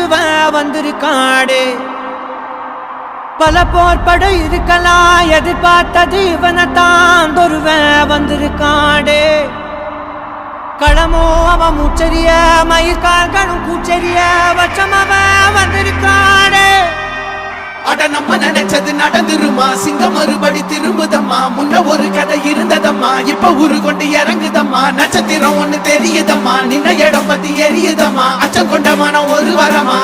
ஒருவன் வந்திருக்காடே. பல போர் படை இருக்கலாம், எதிர்பார்த்தது இவனைத்தான் ஒருவன் வந்திருக்காடே. களமோ அவன் மூச்சரிய, மயிர்கால்களும் கூச்சரிய, வச்சம் அவன் வந்திருக்காடே. அட நம்ம நினைச்சது நடந்துருமா, சிங்கம் மறுபடி திரும்புதம்மா. முன்ன ஒரு கதை இருந்ததம்மா, இப்ப ஊரு கொண்டு இறங்குதம்மா. நட்சத்திரம் ஒண்ணு தெரியுதம்மா, நின்ன இடம் பத்தி எரியுதம்மா. அச்சம் கொண்ட மனம் ஒரு வரமா.